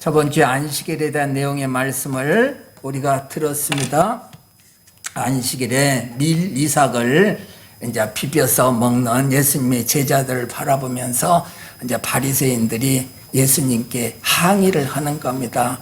저번 주에 안식일에 대한 내용의 말씀을 우리가 들었습니다. 안식일에 밀 이삭을 이제 비벼서 먹는 예수님의 제자들을 바라보면서 이제 바리새인들이 예수님께 항의를 하는 겁니다.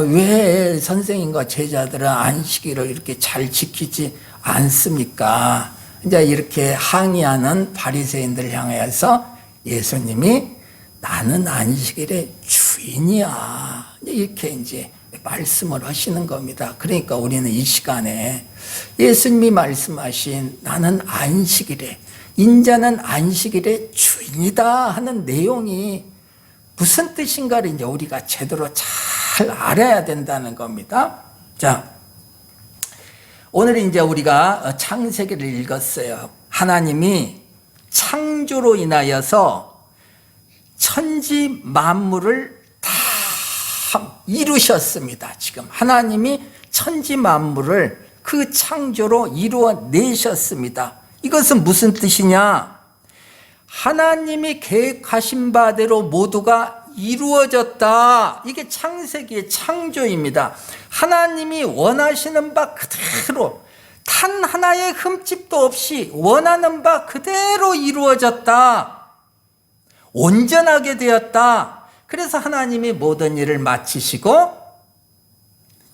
왜 선생님과 제자들은 안식일을 이렇게 잘 지키지 않습니까? 이제 이렇게 항의하는 바리새인들을 향해서 예수님이 나는 안식일의 주인이야. 이렇게 이제 말씀을 하시는 겁니다. 그러니까 우리는 이 시간에 예수님이 말씀하신 나는 안식일에, 인자는 안식일의 주인이다 하는 내용이 무슨 뜻인가를 이제 우리가 제대로 잘 알아야 된다는 겁니다. 자, 오늘 이제 우리가 창세기를 읽었어요. 하나님이 창조로 인하여서 천지 만물을 다 이루셨습니다. 지금 하나님이 천지 만물을 그 창조로 이루어내셨습니다. 이것은 무슨 뜻이냐? 하나님이 계획하신 바대로 모두가 이루어졌다. 이게 창세기의 창조입니다. 하나님이 원하시는 바 그대로 단 하나의 흠집도 없이 원하는 바 그대로 이루어졌다. 온전하게 되었다. 그래서 하나님이 모든 일을 마치시고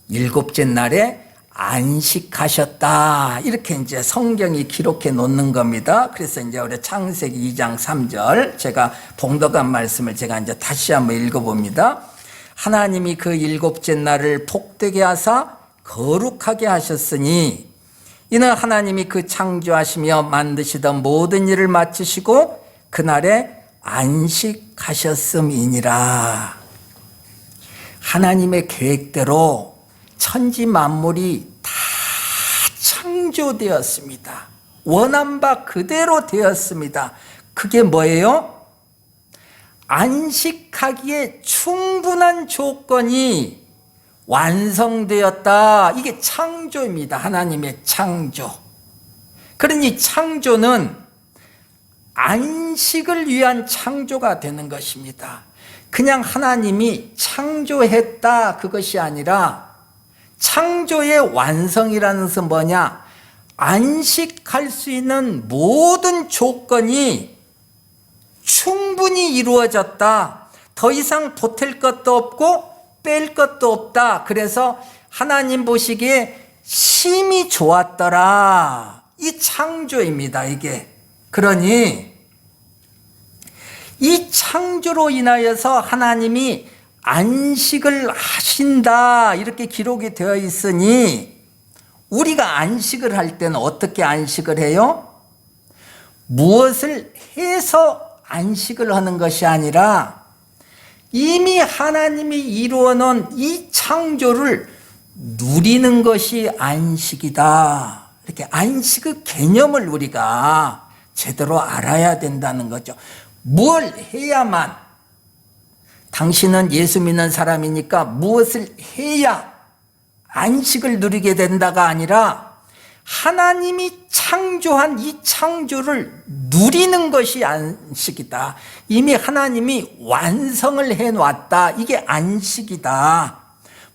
일곱째 날에 안식하셨다. 이렇게 이제 성경이 기록해 놓는 겁니다. 그래서 이제 우리 창세기 2장 3절 제가 봉독한 말씀을 제가 이제 다시 한번 읽어봅니다. 하나님이 그 일곱째 날을 복되게 하사 거룩하게 하셨으니 이는 하나님이 그 창조하시며 만드시던 모든 일을 마치시고 그날에 안식하셨음이니라. 하나님의 계획대로 천지 만물이 다 창조되었습니다. 원한 바 그대로 되었습니다. 그게 뭐예요? 안식하기에 충분한 조건이 완성되었다. 이게 창조입니다. 하나님의 창조. 그러니 창조는 안식을 위한 창조가 되는 것입니다. 그냥 하나님이 창조했다 그것이 아니라 창조의 완성이라는 것은 뭐냐? 안식할 수 있는 모든 조건이 충분히 이루어졌다. 더 이상 보탤 것도 없고 뺄 것도 없다. 그래서 하나님 보시기에 심히 좋았더라. 이 창조입니다. 이게. 그러니 이 창조로 인하여서 하나님이 안식을 하신다 이렇게 기록이 되어 있으니 우리가 안식을 할 때는 어떻게 안식을 해요? 무엇을 해서 안식을 하는 것이 아니라 이미 하나님이 이루어 놓은 이 창조를 누리는 것이 안식이다. 이렇게 안식의 개념을 우리가 제대로 알아야 된다는 거죠. 뭘 해야만, 당신은 예수 믿는 사람이니까 무엇을 해야 안식을 누리게 된다가 아니라 하나님이 창조한 이 창조를 누리는 것이 안식이다. 이미 하나님이 완성을 해놨다. 이게 안식이다.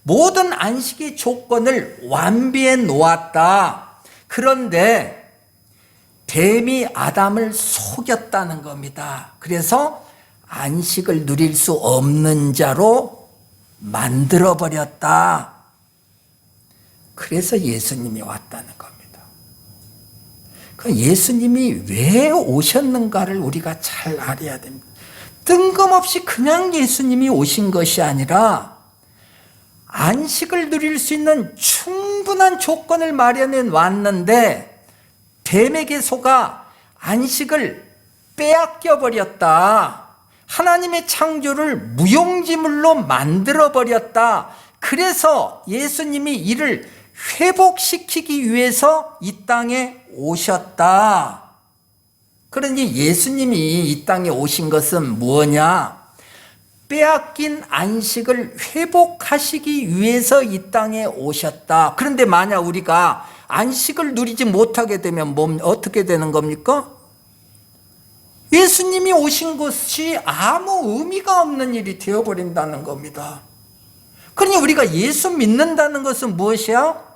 모든 안식의 조건을 완비해 놓았다. 그런데 뱀이 아담을 속였다는 겁니다. 그래서 안식을 누릴 수 없는 자로 만들어버렸다. 그래서 예수님이 왔다는 겁니다. 그 예수님이 왜 오셨는가를 우리가 잘 알아야 됩니다. 뜬금없이 그냥 예수님이 오신 것이 아니라 안식을 누릴 수 있는 충분한 조건을 마련해 왔는데 뱀에게 속아 안식을 빼앗겨 버렸다. 하나님의 창조를 무용지물로 만들어 버렸다. 그래서 예수님이 이를 회복시키기 위해서 이 땅에 오셨다. 그러니 예수님이 이 땅에 오신 것은 뭐냐? 빼앗긴 안식을 회복하시기 위해서 이 땅에 오셨다. 그런데 만약 우리가 안식을 누리지 못하게 되면 어떻게 되는 겁니까? 예수님이 오신 것이 아무 의미가 없는 일이 되어버린다는 겁니다. 그러니 우리가 예수 믿는다는 것은 무엇이야?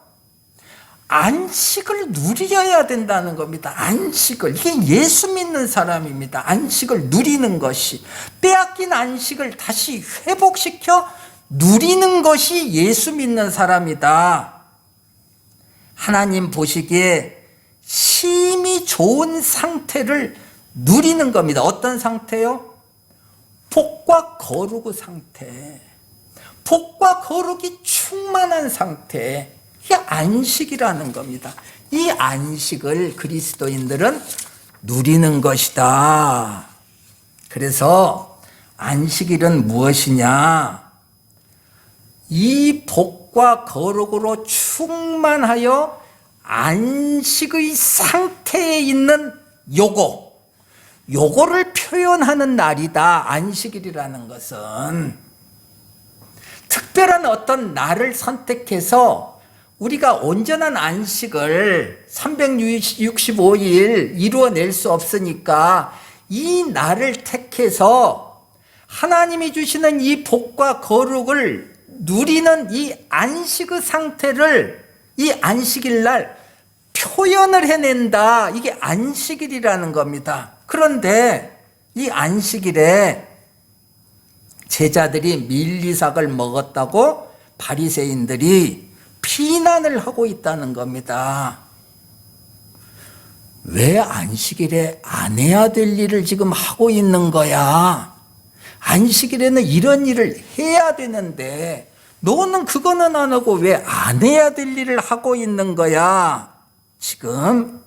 안식을 누려야 된다는 겁니다. 안식을. 이게 예수 믿는 사람입니다. 안식을 누리는 것이. 빼앗긴 안식을 다시 회복시켜 누리는 것이 예수 믿는 사람이다. 하나님 보시기에 심히 좋은 상태를 누리는 겁니다. 어떤 상태요? 복과 거룩의 상태. 복과 거룩이 충만한 상태. 이게 안식이라는 겁니다. 이 안식을 그리스도인들은 누리는 것이다. 그래서 안식일은 무엇이냐? 이 복과 거룩으로 충만하여 안식의 상태에 있는 요거를 표현하는 날이다. 안식일이라는 것은 특별한 어떤 날을 선택해서 우리가 온전한 안식을 365일 이루어낼 수 없으니까 이 날을 택해서 하나님이 주시는 이 복과 거룩을 누리는 이 안식의 상태를 이 안식일 날 표현을 해낸다. 이게 안식일이라는 겁니다. 그런데 이 안식일에 제자들이 밀리삭을 먹었다고 바리새인들이 비난을 하고 있다는 겁니다. 왜 안식일에 안 해야 될 일을 지금 하고 있는 거야? 안식일에는 이런 일을 해야 되는데 너는 그거는 안 하고 왜 안 해야 될 일을 하고 있는 거야? 지금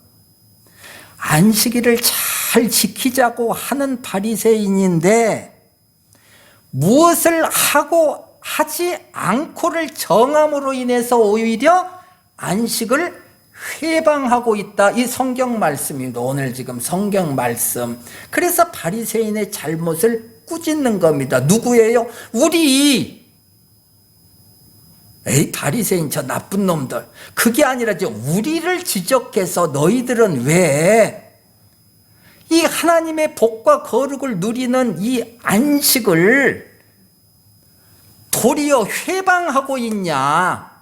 안식일을 잘 지키자고 하는 바리새인인데 무엇을 하고 하지 않고를 정함으로 인해서 오히려 안식을 회방하고 있다. 이 성경 말씀입니다. 오늘 지금 성경 말씀. 그래서 바리새인의 잘못을 꾸짖는 겁니다. 누구예요? 우리. 에이, 바리새인 저 나쁜 놈들. 그게 아니라 우리를 지적해서 너희들은 왜 이 하나님의 복과 거룩을 누리는 이 안식을 도리어 회방하고 있냐?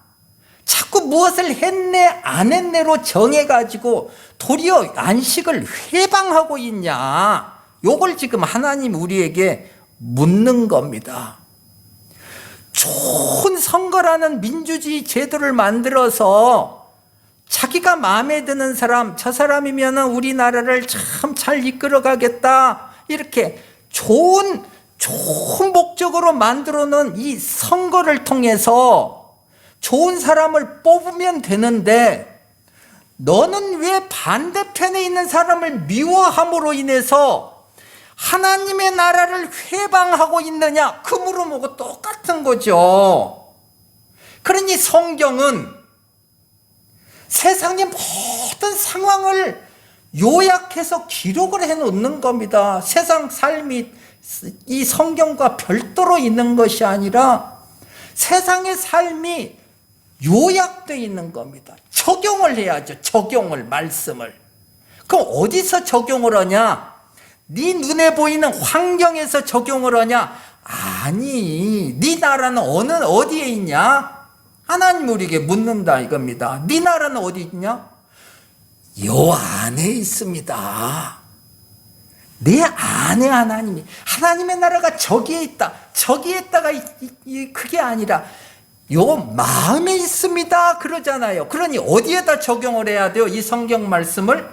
자꾸 무엇을 했네 안 했네로 정해가지고 도리어 안식을 회방하고 있냐? 요걸 지금 하나님 우리에게 묻는 겁니다. 좋은 선거라는 민주주의 제도를 만들어서 자기가 마음에 드는 사람, 저 사람이면 우리나라를 참 잘 이끌어 가겠다. 이렇게 좋은 목적으로 만들어 놓은 이 선거를 통해서 좋은 사람을 뽑으면 되는데 너는 왜 반대편에 있는 사람을 미워함으로 인해서 하나님의 나라를 회방하고 있느냐? 그 물음하고 똑같은 거죠. 그러니 성경은 세상의 모든 상황을 요약해서 기록을 해놓는 겁니다. 세상 삶이 이 성경과 별도로 있는 것이 아니라 세상의 삶이 요약되어 있는 겁니다. 적용을 해야죠. 적용을, 말씀을. 그럼 어디서 적용을 하냐? 네 눈에 보이는 환경에서 적용을 하냐? 아니, 네 나라는 어디에 있냐? 하나님 우리에게 묻는다 이겁니다. 네 나라는 어디 있냐? 요 안에 있습니다. 내 안에 하나님의 나라가 저기에 있다. 저기에 있다가 그게 아니라 요 마음에 있습니다. 그러잖아요. 그러니 어디에다 적용을 해야 돼요? 이 성경 말씀을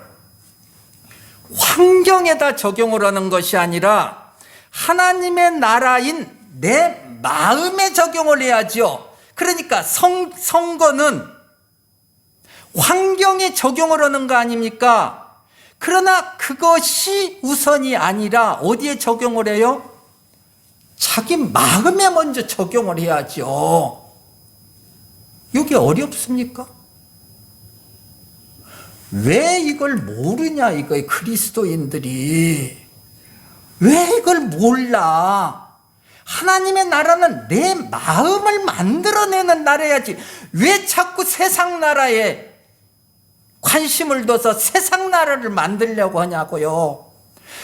환경에다 적용을 하는 것이 아니라 하나님의 나라인 내 마음에 적용을 해야죠. 그러니까 선거는 환경에 적용을 하는 거 아닙니까? 그러나 그것이 우선이 아니라 어디에 적용을 해요? 자기 마음에 먼저 적용을 해야죠. 이게 어렵습니까? 왜 이걸 모르냐 이거예요. 그리스도인들이 왜 이걸 몰라? 하나님의 나라는 내 마음을 만들어내는 나라야지. 왜 자꾸 세상 나라에 관심을 둬서 세상 나라를 만들려고 하냐고요.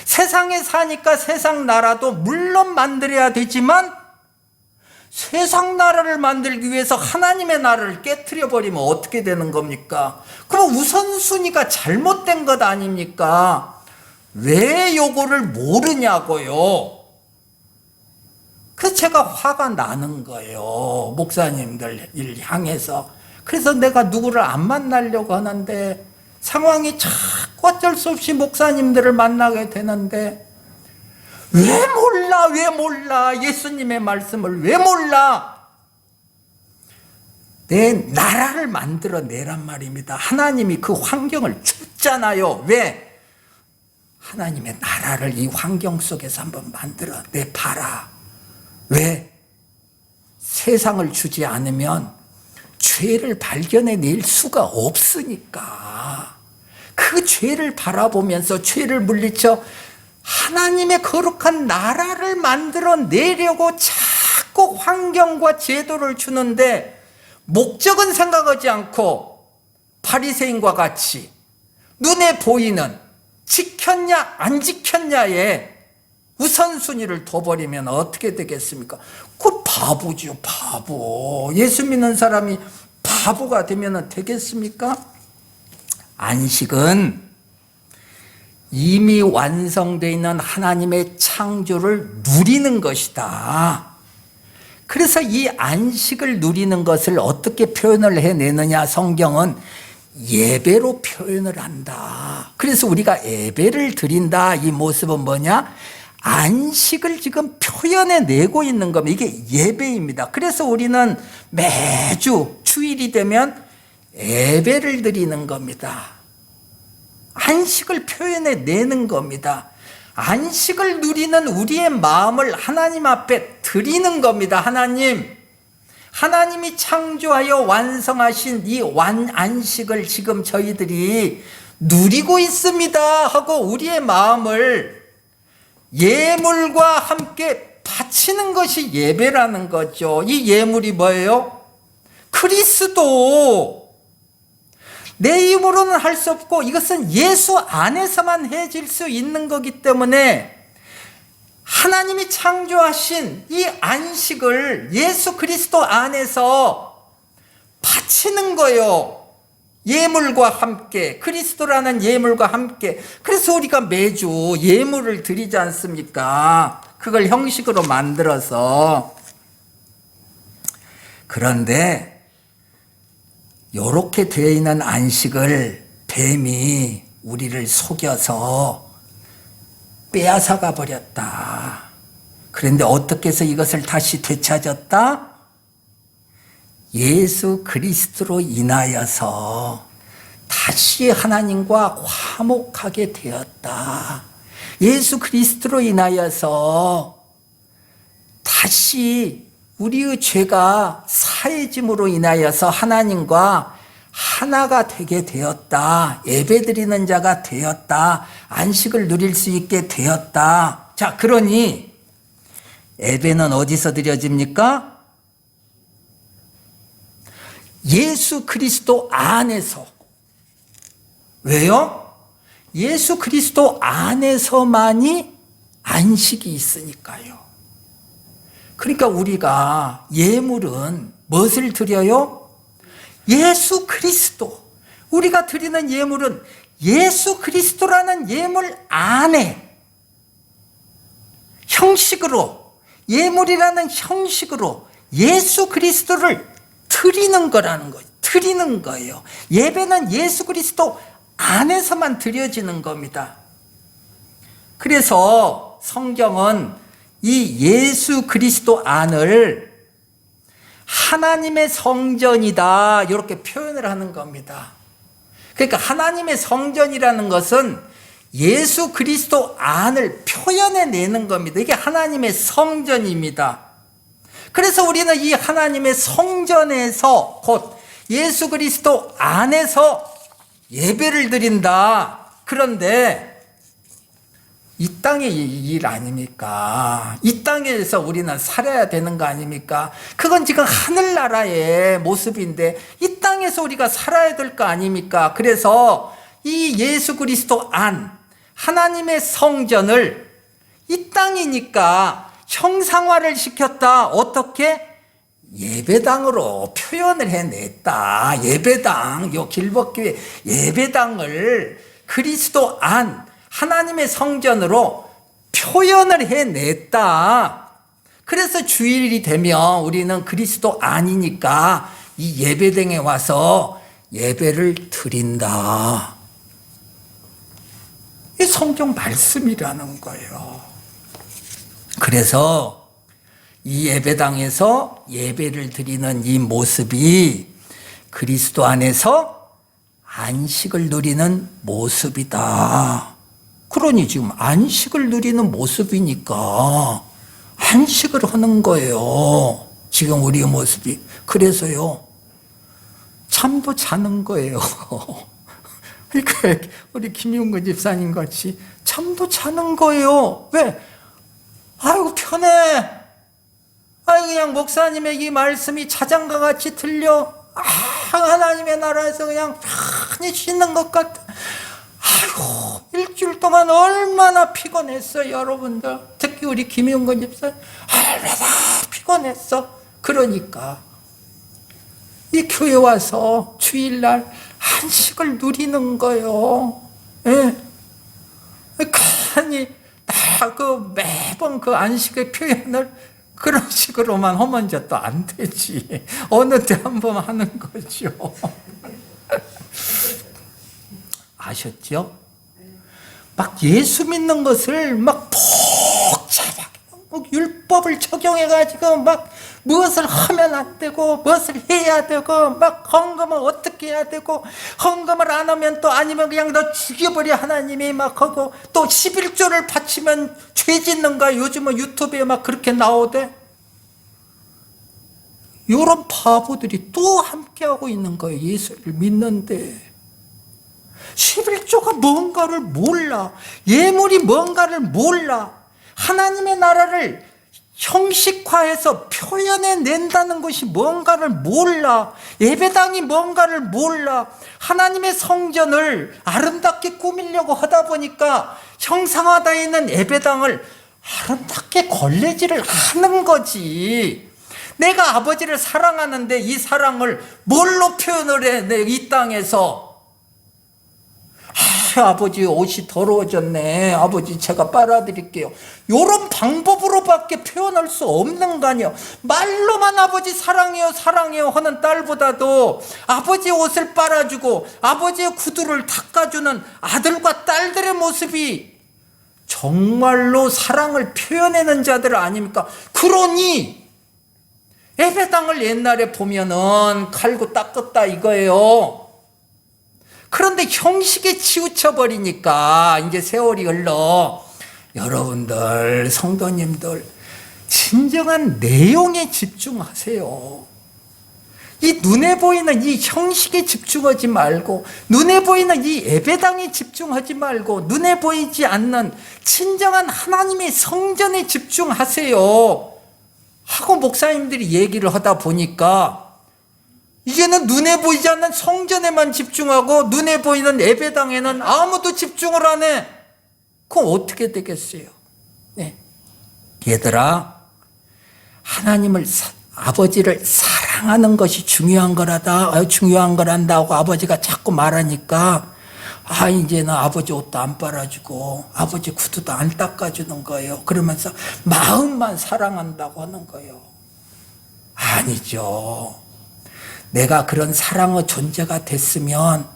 세상에 사니까 세상 나라도 물론 만들어야 되지만 세상 나라를 만들기 위해서 하나님의 나라를 깨트려 버리면 어떻게 되는 겁니까? 그럼 우선순위가 잘못된 것 아닙니까? 왜 요거를 모르냐고요. 그래서 제가 화가 나는 거예요. 목사님들 일 향해서. 그래서 내가 누구를 안 만나려고 하는데 상황이 자꾸 어쩔 수 없이 목사님들을 만나게 되는데 왜 몰라 예수님의 말씀을 왜 몰라? 내 나라를 만들어내란 말입니다. 하나님이 그 환경을 줬잖아요. 왜? 하나님의 나라를 이 환경 속에서 한번 만들어내봐라. 왜? 세상을 주지 않으면 죄를 발견해낼 수가 없으니까. 그 죄를 바라보면서 죄를 물리쳐 하나님의 거룩한 나라를 만들어내려고 자꾸 환경과 제도를 주는데 목적은 생각하지 않고 바리새인과 같이 눈에 보이는 지켰냐 안 지켰냐에 우선순위를 둬버리면 어떻게 되겠습니까? 그 바보죠, 바보. 예수 믿는 사람이 바보가 되면 되겠습니까? 안식은 이미 완성되어 있는 하나님의 창조를 누리는 것이다. 그래서 이 안식을 누리는 것을 어떻게 표현을 해내느냐, 성경은 예배로 표현을 한다. 그래서 우리가 예배를 드린다. 이 모습은 뭐냐? 안식을 지금 표현해내고 있는 겁니다. 이게 예배입니다. 그래서 우리는 매주 주일이 되면 예배를 드리는 겁니다. 안식을 표현해내는 겁니다. 안식을 누리는 우리의 마음을 하나님 앞에 드리는 겁니다. 하나님이 창조하여 완성하신 이 안식을 지금 저희들이 누리고 있습니다 하고 우리의 마음을 예물과 함께 바치는 것이 예배라는 거죠. 이 예물이 뭐예요? 그리스도. 내 힘으로는 할 수 없고 이것은 예수 안에서만 해질 수 있는 거기 때문에 하나님이 창조하신 이 안식을 예수 그리스도 안에서 바치는 거예요. 예물과 함께, 그리스도라는 예물과 함께. 그래서 우리가 매주 예물을 드리지 않습니까? 그걸 형식으로 만들어서. 그런데 이렇게 되어 있는 안식을 뱀이 우리를 속여서 빼앗아가 버렸다. 그런데 어떻게 해서 이것을 다시 되찾았다? 예수 그리스도로 인하여서 다시 하나님과 화목하게 되었다. 예수 그리스도로 인하여서 다시 우리의 죄가 사해짐으로 인하여서 하나님과 하나가 되게 되었다. 예배드리는 자가 되었다. 안식을 누릴 수 있게 되었다. 자, 그러니 예배는 어디서 드려집니까? 예수 그리스도 안에서. 왜요? 예수 그리스도 안에서만이 안식이 있으니까요. 그러니까 우리가 예물은 무엇을 드려요? 예수 그리스도. 우리가 드리는 예물은 예수 그리스도라는 예물 안에 형식으로, 예물이라는 형식으로 예수 그리스도를 드리는 거라는 거예요. 드리는 거예요. 예배는 예수 그리스도 안에서만 드려지는 겁니다. 그래서 성경은 이 예수 그리스도 안을 하나님의 성전이다 이렇게 표현을 하는 겁니다. 그러니까 하나님의 성전이라는 것은 예수 그리스도 안을 표현해내는 겁니다. 이게 하나님의 성전입니다. 그래서 우리는 이 하나님의 성전에서 곧 예수 그리스도 안에서 예배를 드린다. 그런데 이 땅의 일 아닙니까? 이 땅에서 우리는 살아야 되는 거 아닙니까? 그건 지금 하늘나라의 모습인데 이 땅에서 우리가 살아야 될 거 아닙니까? 그래서 이 예수 그리스도 안, 하나님의 성전을 이 땅이니까 형상화를 시켰다. 어떻게? 예배당으로 표현을 해냈다. 예배당, 요 길벗교회 예배당을 그리스도 안 하나님의 성전으로 표현을 해냈다. 그래서 주일이 되면 우리는 그리스도 안이니까 이 예배당에 와서 예배를 드린다. 이 성경 말씀이라는 거예요. 그래서 이 예배당에서 예배를 드리는 이 모습이 그리스도 안에서 안식을 누리는 모습이다. 그러니 지금 안식을 누리는 모습이니까 안식을 하는 거예요. 지금 우리의 모습이. 그래서요, 잠도 자는 거예요. 그러니까 우리 김용근 집사님 같이 잠도 자는 거예요. 왜? 아이고 편해. 아이고 그냥 목사님의 이 말씀이 자장가 같이 들려. 하나님의 나라에서 그냥 편히 쉬는 것 같아. 아이고 일주일 동안 얼마나 피곤했어요, 여러분들. 특히 우리 김용근 집사님 얼마나 피곤했어. 그러니까 이 교회 와서 주일날 안식을 누리는 거예요. 예. 간이 다 매번 그 안식의 표현을 그런 식으로만 하면 이제 또 안 되지. 어느 때 한 번 하는 거죠. 아셨죠? 막 예수 믿는 것을 막 복잡하게 율법을 적용해가지고 막 무엇을 하면 안 되고 무엇을 해야 되고 막 헌금을 어떻게 해야 되고 헌금을 안 하면 또 아니면 그냥 너 죽여버려 하나님이 막 하고 또 11조를 바치면 죄 짓는 거야. 요즘은 유튜브에 막 그렇게 나오대. 이런 바보들이 또 함께하고 있는 거예요. 예수를 믿는데 11조가 뭔가를 몰라. 예물이 뭔가를 몰라. 하나님의 나라를 형식화해서 표현해낸다는 것이 뭔가를 몰라. 예배당이 뭔가를 몰라. 하나님의 성전을 아름답게 꾸미려고 하다 보니까 형상화되어 있는 예배당을 아름답게 걸레질을 하는 거지. 내가 아버지를 사랑하는데 이 사랑을 뭘로 표현을 해? 이 땅에서 아버지 옷이 더러워졌네. 아버지 제가 빨아드릴게요. 이런 방법으로밖에 표현할 수 없는 거 아니에요. 말로만 아버지 사랑해요 사랑해요 하는 딸보다도 아버지 옷을 빨아주고 아버지의 구두를 닦아주는 아들과 딸들의 모습이 정말로 사랑을 표현하는 자들 아닙니까? 그러니 예배당을 옛날에 보면은 칼고 닦았다 이거예요. 그런데 형식에 치우쳐버리니까 이제 세월이 흘러 여러분들 성도님들 진정한 내용에 집중하세요. 이 눈에 보이는 이 형식에 집중하지 말고 눈에 보이는 이 예배당에 집중하지 말고 눈에 보이지 않는 진정한 하나님의 성전에 집중하세요 하고 목사님들이 얘기를 하다 보니까 이제는 눈에 보이지 않는 성전에만 집중하고 눈에 보이는 예배당에는 아무도 집중을 안 해. 그럼 어떻게 되겠어요? 네. 얘들아, 하나님을 아버지를 사랑하는 것이 중요한 거란다고 아버지가 자꾸 말하니까 이제는 아버지 옷도 안 빨아주고 아버지 구두도 안 닦아주는 거예요. 그러면서 마음만 사랑한다고 하는 거예요. 아니죠. 내가 그런 사랑의 존재가 됐으면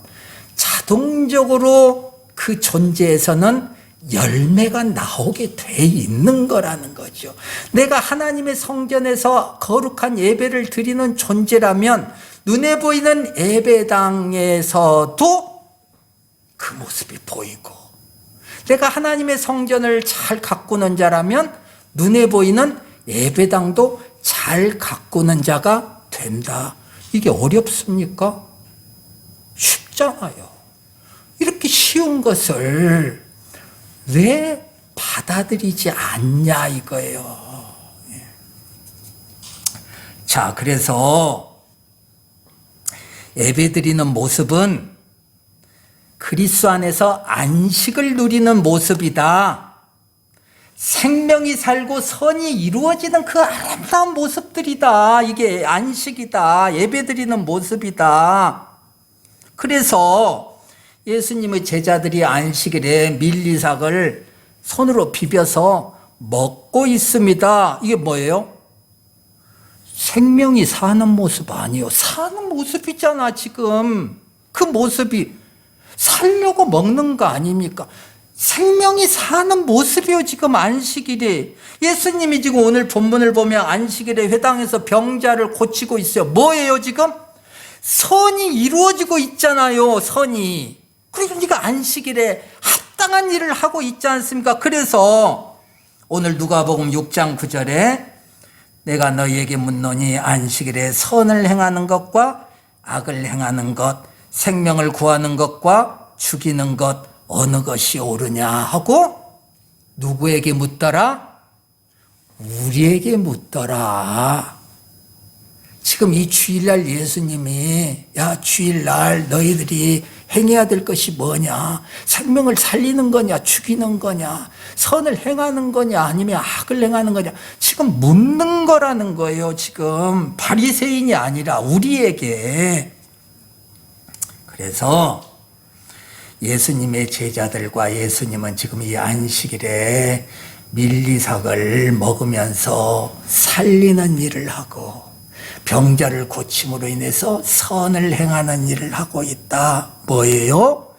자동적으로 그 존재에서는 열매가 나오게 돼 있는 거라는 거죠. 내가 하나님의 성전에서 거룩한 예배를 드리는 존재라면 눈에 보이는 예배당에서도 그 모습이 보이고 내가 하나님의 성전을 잘 가꾸는 자라면 눈에 보이는 예배당도 잘 가꾸는 자가 된다. 이게 어렵습니까? 쉽잖아요. 이렇게 쉬운 것을 왜 받아들이지 않냐 이거예요. 자, 그래서 예배드리는 모습은 그리스도 안에서 안식을 누리는 모습이다. 생명이 살고 선이 이루어지는 그 아름다운 모습들이다. 이게 안식이다. 예배드리는 모습이다. 그래서 예수님의 제자들이 안식일에 밀리삭을 손으로 비벼서 먹고 있습니다. 이게 뭐예요? 생명이 사는 모습 아니에요. 사는 모습이잖아, 지금. 그 모습이 살려고 먹는 거 아닙니까? 생명이 사는 모습이요, 지금 안식일이. 예수님이 지금 오늘 본문을 보면 안식일에 회당에서 병자를 고치고 있어요. 뭐예요, 지금? 선이 이루어지고 있잖아요, 선이. 그러니까 안식일에 합당한 일을 하고 있지 않습니까? 그래서 오늘 누가복음 6장 9절에 내가 너희에게 묻노니 안식일에 선을 행하는 것과 악을 행하는 것, 생명을 구하는 것과 죽이는 것 어느 것이 옳으냐 하고 누구에게 묻더라? 우리에게 묻더라. 지금 이 주일날 예수님이 야 주일날 너희들이 행해야 될 것이 뭐냐? 생명을 살리는 거냐? 죽이는 거냐? 선을 행하는 거냐? 아니면 악을 행하는 거냐? 지금 묻는 거라는 거예요. 지금 바리새인이 아니라 우리에게. 그래서 예수님의 제자들과 예수님은 지금 이 안식일에 밀리삭을 먹으면서 살리는 일을 하고 병자를 고침으로 인해서 선을 행하는 일을 하고 있다. 뭐예요?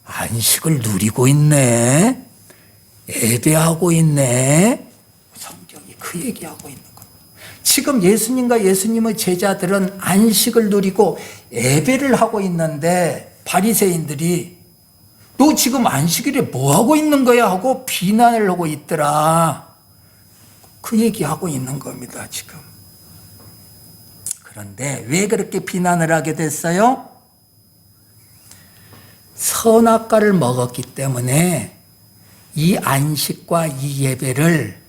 안식을 누리고 있네. 예배하고 있네. 성경이 그 얘기하고 있는 거예요. 지금 예수님과 예수님의 제자들은 안식을 누리고 예배를 하고 있는데 바리새인들이 너 지금 안식일에 뭐 하고 있는 거야? 하고 비난을 하고 있더라. 그 얘기하고 있는 겁니다, 지금. 그런데 왜 그렇게 비난을 하게 됐어요? 선악과를 먹었기 때문에 이 안식과 이 예배를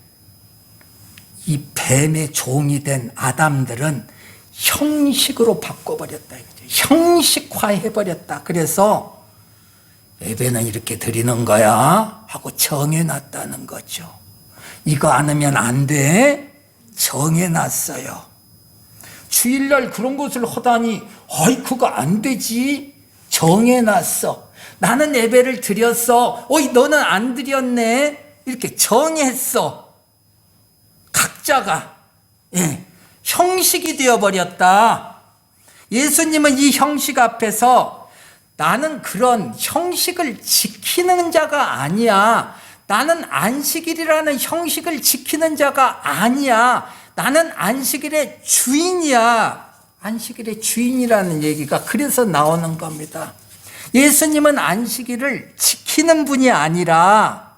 이 뱀의 종이 된 아담들은 형식으로 바꿔버렸다. 형식화해버렸다. 그래서 예배는 이렇게 드리는 거야 하고 정해놨다는 거죠. 이거 안 하면 안 돼. 정해놨어요. 주일날 그런 것을 하다니 어이 그거 안 되지. 정해놨어. 나는 예배를 드렸어. 어이 너는 안 드렸네. 이렇게 정했어. 각자가 형식이 되어버렸다. 예수님은 이 형식 앞에서 나는 그런 형식을 지키는 자가 아니야. 나는 안식일이라는 형식을 지키는 자가 아니야. 나는 안식일의 주인이야. 안식일의 주인이라는 얘기가 그래서 나오는 겁니다. 예수님은 안식일을 지키는 분이 아니라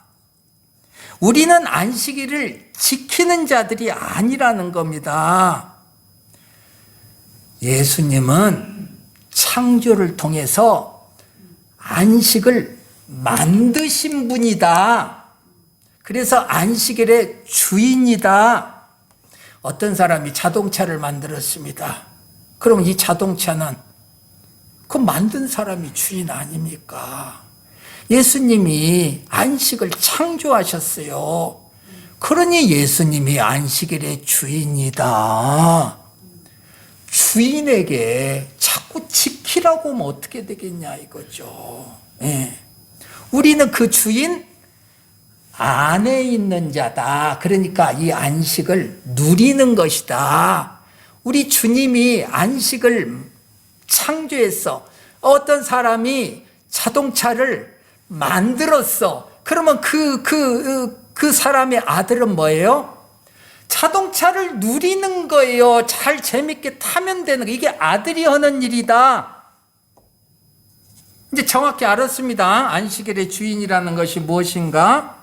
우리는 안식일을 지키는 자들이 아니라는 겁니다. 예수님은 창조를 통해서 안식을 만드신 분이다. 그래서 안식일의 주인이다. 어떤 사람이 자동차를 만들었습니다. 그럼 이 자동차는 그 만든 사람이 주인 아닙니까? 예수님이 안식을 창조하셨어요. 그러니 예수님이 안식일의 주인이다. 주인에게 자꾸 지키라고 하면 어떻게 되겠냐 이거죠. 우리는 그 주인 안에 있는 자다. 그러니까 이 안식을 누리는 것이다. 우리 주님이 안식을 창조했어. 어떤 사람이 자동차를 만들었어. 그러면 그 사람의 아들은 뭐예요? 자동차를 누리는 거예요. 잘 재밌게 타면 되는 거. 이게 아들이 하는 일이다. 이제 정확히 알았습니다. 안식일의 주인이라는 것이 무엇인가?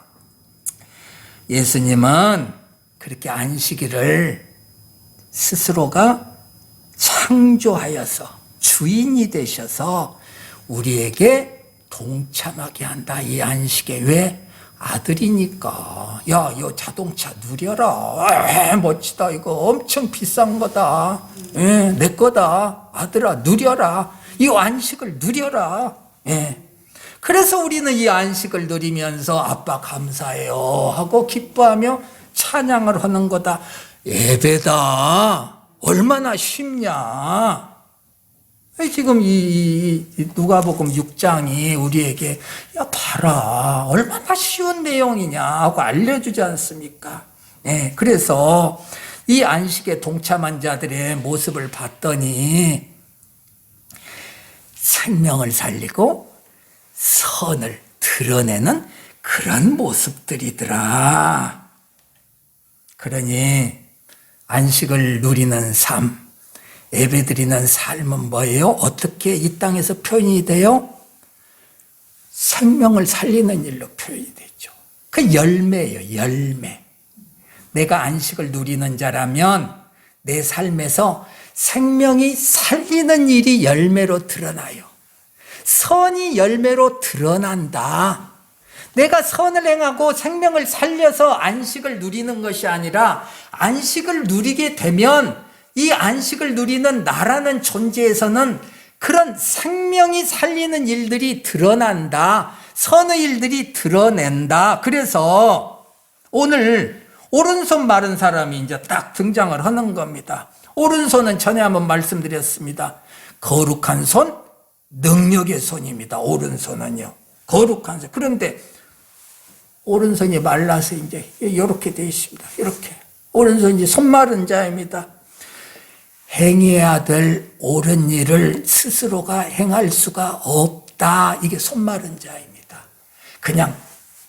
예수님은 그렇게 안식일을 스스로가 창조하여서 주인이 되셔서 우리에게 동참하게 한다. 이 안식에. 왜? 아들이니까. 야, 이 자동차 누려라. 멋지다. 이거 엄청 비싼 거다. 내 거다. 아들아, 누려라. 이 안식을 누려라. 그래서 우리는 이 안식을 누리면서 아빠 감사해요 하고 기뻐하며 찬양을 하는 거다. 예배다. 얼마나 쉽냐. 지금 이 누가복음 6장이 우리에게 야 봐라 얼마나 쉬운 내용이냐 하고 알려주지 않습니까? 네, 그래서 이 안식에 동참한 자들의 모습을 봤더니 생명을 살리고 선을 드러내는 그런 모습들이더라. 그러니 안식을 누리는 삶, 예배드리는 삶은 뭐예요? 어떻게 이 땅에서 표현이 돼요? 생명을 살리는 일로 표현이 되죠. 그 열매예요, 열매. 내가 안식을 누리는 자라면 내 삶에서 생명이 살리는 일이 열매로 드러나요. 선이 열매로 드러난다. 내가 선을 행하고 생명을 살려서 안식을 누리는 것이 아니라 안식을 누리게 되면 이 안식을 누리는 나라는 존재에서는 그런 생명이 살리는 일들이 드러난다. 선의 일들이 드러낸다. 그래서 오늘 오른손 마른 사람이 이제 딱 등장을 하는 겁니다. 오른손은 전에 한번 말씀드렸습니다. 거룩한 손, 능력의 손입니다. 오른손은요. 거룩한 손. 그런데 오른손이 말라서 이제 이렇게 되어 있습니다. 이렇게. 오른손이 손 마른 자입니다. 행해야 될 옳은 일을 스스로가 행할 수가 없다. 이게 손 마른 자입니다. 그냥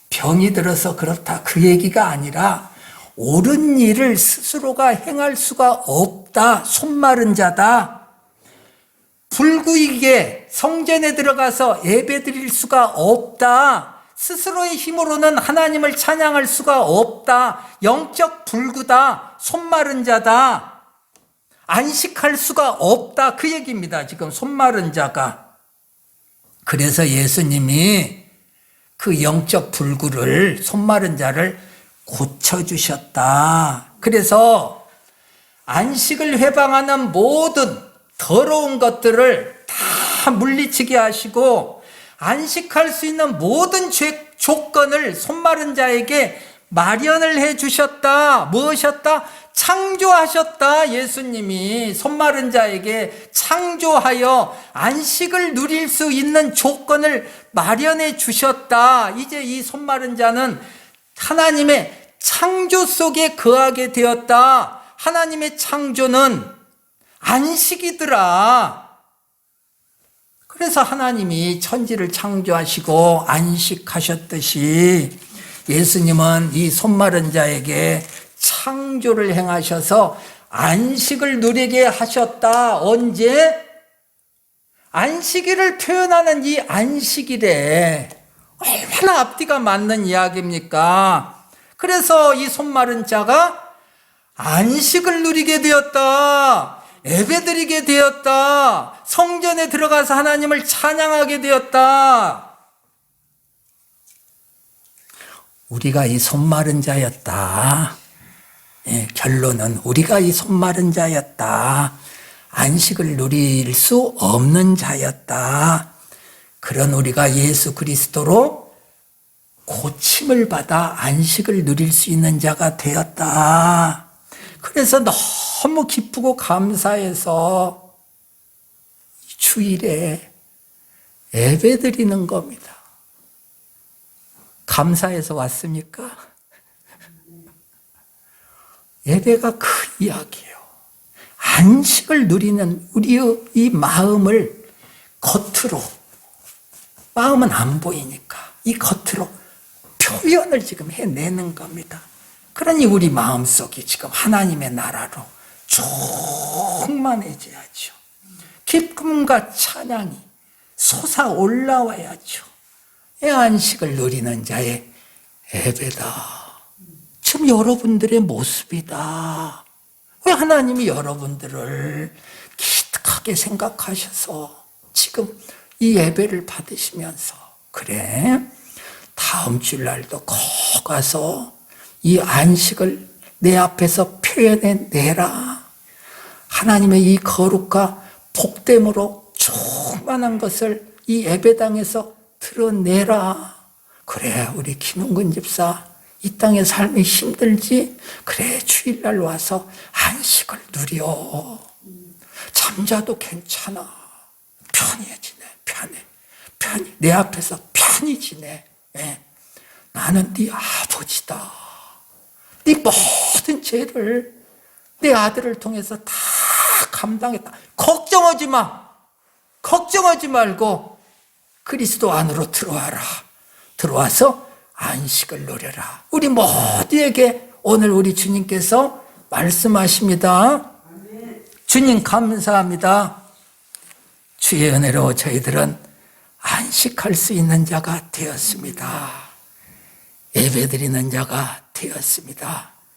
병이 들어서 그렇다. 그 얘기가 아니라 옳은 일을 스스로가 행할 수가 없다. 손 마른 자다. 불구이게 성전에 들어가서 예배 드릴 수가 없다. 스스로의 힘으로는 하나님을 찬양할 수가 없다. 영적 불구다. 손 마른 자다. 안식할 수가 없다. 그 얘기입니다. 지금 손 마른 자가. 그래서 예수님이 그 영적 불구를, 손 마른 자를 고쳐주셨다. 그래서 안식을 회방하는 모든 더러운 것들을 다 물리치게 하시고 안식할 수 있는 모든 조건을 손 마른 자에게 마련을 해 주셨다. 무엇이었다? 창조하셨다. 예수님이 손 마른 자에게 창조하여 안식을 누릴 수 있는 조건을 마련해 주셨다. 이제 이 손 마른 자는 하나님의 창조 속에 거하게 되었다. 하나님의 창조는 안식이더라. 그래서 하나님이 천지를 창조하시고 안식하셨듯이 예수님은 이 손 마른 자에게 창조를 행하셔서 안식을 누리게 하셨다. 언제? 안식일을 표현하는 이 안식일에 얼마나 앞뒤가 맞는 이야기입니까? 그래서 이 손 마른 자가 안식을 누리게 되었다. 예배드리게 되었다. 성전에 들어가서 하나님을 찬양하게 되었다. 우리가 이 손 마른 자였다. 결론은 우리가 이 손 마른 자였다. 안식을 누릴 수 없는 자였다. 그런 우리가 예수 그리스도로 고침을 받아 안식을 누릴 수 있는 자가 되었다. 그래서 너무 기쁘고 감사해서 주일에 예배드리는 겁니다. 감사해서 왔습니까? 예배가 그 이야기예요. 안식을 누리는 우리의 이 마음을 겉으로, 마음은 안 보이니까 이 겉으로 표현을 지금 해내는 겁니다. 그러니 우리 마음속이 지금 하나님의 나라로 충만해져야죠. 기쁨과 찬양이 솟아 올라와야죠. 이 안식을 누리는 자의 예배다. 지금 여러분들의 모습이다. 왜 하나님이 여러분들을 기특하게 생각하셔서 지금 이 예배를 받으시면서 그래 다음 주일날도 거 가서 이 안식을 내 앞에서 표현해 내라. 하나님의 이 거룩과 복됨으로 충만한 것을 이 예배당에서 드러내라. 그래, 우리 김용근 집사 이 땅의 삶이 힘들지? 그래, 주일날 와서 안식을 누려. 잠자도 괜찮아. 편히 지내, 편히. 내 앞에서 편히 지내. 예. 나는 네 아버지다. 네 모든 죄를 내 아들을 통해서 다 감당했다. 걱정하지 마. 걱정하지 말고 그리스도 안으로 들어와라. 들어와서 안식을 누려라. 우리 모두에게 오늘 우리 주님께서 말씀하십니다. 주님 감사합니다. 주의 은혜로 저희들은 안식할 수 있는 자가 되었습니다. 예배드리는 자가 되었습니다.